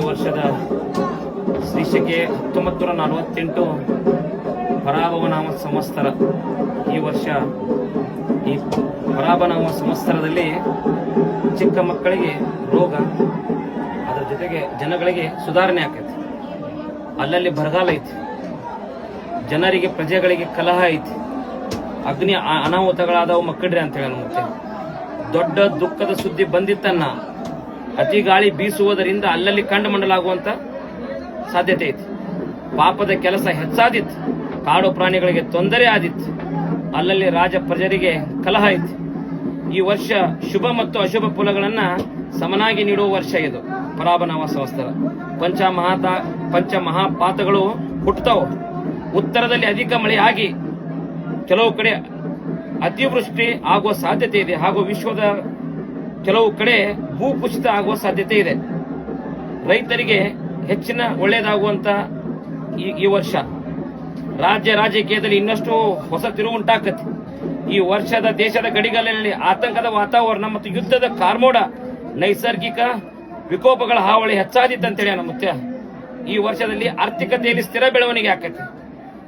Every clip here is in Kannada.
ವರ್ಷದ ಶ್ರೀಶಕೆ 1948 ಪರಾಭವನಾಮ ಸಂವತ್ಸರ. ಈ ವರ್ಷ ಈ ಪರಾಭವನಾಮ ಸಂವತ್ಸರದಲ್ಲಿ ಚಿಕ್ಕ ಮಕ್ಕಳಿಗೆ ರೋಗ, ಅದರ ಜೊತೆಗೆ ಜನಗಳಿಗೆ ಸುಧಾರಣೆ ಆಕೈತಿ. ಅಲ್ಲಲ್ಲಿ ಬರಗಾಲ ಐತಿ, ಜನರಿಗೆ ಪ್ರಜೆಗಳಿಗೆ ಕಲಹ ಐತಿ, ಅಗ್ನಿ ಅನಾಹುತಗಳಾದವು ಮಕ್ಕಳ್ರಿ ಅಂತ ಹೇಳಿ. ಮತ್ತೆ ದೊಡ್ಡ ದುಃಖದ ಸುದ್ದಿ ಬಂದಿತ್ತನ್ನ ಅತಿ ಗಾಳಿ ಬೀಸುವುದರಿಂದ ಅಲ್ಲಲ್ಲಿ ಕಂಡು ಮಂಡಲಾಗುವಂತ ಸಾಧ್ಯತೆ ಐತಿ. ಪಾಪದ ಕೆಲಸ ಹೆಚ್ಚಾದಿತ್ತು, ಕಾಡು ಪ್ರಾಣಿಗಳಿಗೆ ತೊಂದರೆ ಆದಿತ್ತು, ಅಲ್ಲಲ್ಲಿ ರಾಜ ಪ್ರಜರಿಗೆ ಕಲಹ ಐತಿ. ಈ ವರ್ಷ ಶುಭ ಮತ್ತು ಅಶುಭ ಫಲಗಳನ್ನ ಸಮನಾಗಿ ನೀಡುವ ವರ್ಷ ಇದು ಪರಾಭವನಾಮ ಸಂವತ್ಸರ. ಪಂಚಮಹಾಪಾತಗಳು ಹುಟ್ಟುತ್ತಾವ. ಉತ್ತರದಲ್ಲಿ ಅಧಿಕ ಮಳೆ ಆಗಿ ಕೆಲವು ಕಡೆ ಅತಿವೃಷ್ಟಿ ಆಗುವ ಸಾಧ್ಯತೆ ಇದೆ, ಹಾಗೂ ವಿಶ್ವದ ಕೆಲವು ಕಡೆ ಭೂಕುಸಿತ ಆಗುವ ಸಾಧ್ಯತೆ ಇದೆ. ರೈತರಿಗೆ ಹೆಚ್ಚಿನ ಒಳ್ಳೆಯದಾಗುವಂತ ಈ ವರ್ಷ. ರಾಜಕೀಯದಲ್ಲಿ ಇನ್ನಷ್ಟು ಹೊಸ ತಿರುವು ಉಂಟಾಕತ್ತೆ. ಈ ವರ್ಷದ ದೇಶದ ಗಡಿಗಳಲ್ಲಿ ಆತಂಕದ ವಾತಾವರಣ ಮತ್ತು ಯುದ್ಧದ ಕಾರ್ಮೋಡ, ನೈಸರ್ಗಿಕ ವಿಕೋಪಗಳ ಹಾವಳಿ ಹೆಚ್ಚಾದಿತ್ತಂತೇಳಿ ಮತ್ತೆ ಈ ವರ್ಷದಲ್ಲಿ ಆರ್ಥಿಕತೆಯಲ್ಲಿ ಸ್ಥಿರ ಬೆಳವಣಿಗೆ ಆಕೈತಿ.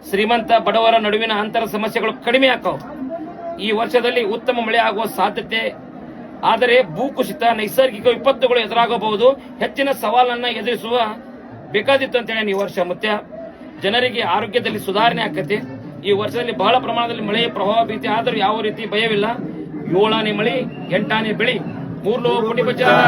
ಶ್ರೀಮಂತ ಬಡವರ ನಡುವಿನ ಅಂತರ ಸಮಸ್ಯೆಗಳು ಕಡಿಮೆ ಆಕಾವು. ಈ ವರ್ಷದಲ್ಲಿ ಉತ್ತಮ ಮಳೆ ಆಗುವ ಸಾಧ್ಯತೆ, ಆದರೆ ಭೂಕುಸಿತ, ನೈಸರ್ಗಿಕ ವಿಪತ್ತುಗಳು ಎದುರಾಗಬಹುದು. ಹೆಚ್ಚಿನ ಸವಾಲನ್ನ ಎದುರಿಸುವ ಬೇಕಾದಿತ್ತು ಅಂತೇಳಿ ಈ ವರ್ಷ ಮತ್ತೆ ಜನರಿಗೆ ಆರೋಗ್ಯದಲ್ಲಿ ಸುಧಾರಣೆ ಆಕೈತಿ. ಈ ವರ್ಷದಲ್ಲಿ ಬಹಳ ಪ್ರಮಾಣದಲ್ಲಿ ಮಳೆಯ ಪ್ರಭಾವ ಭೀತಿ, ಆದರೂ ಯಾವ ರೀತಿ ಭಯವಿಲ್ಲ. 7ಆನೆ ಮಳಿ, 8ಆನೆ ಬೆಳಿ, 3 ಕೋಟಿ ಬಚಾವ್.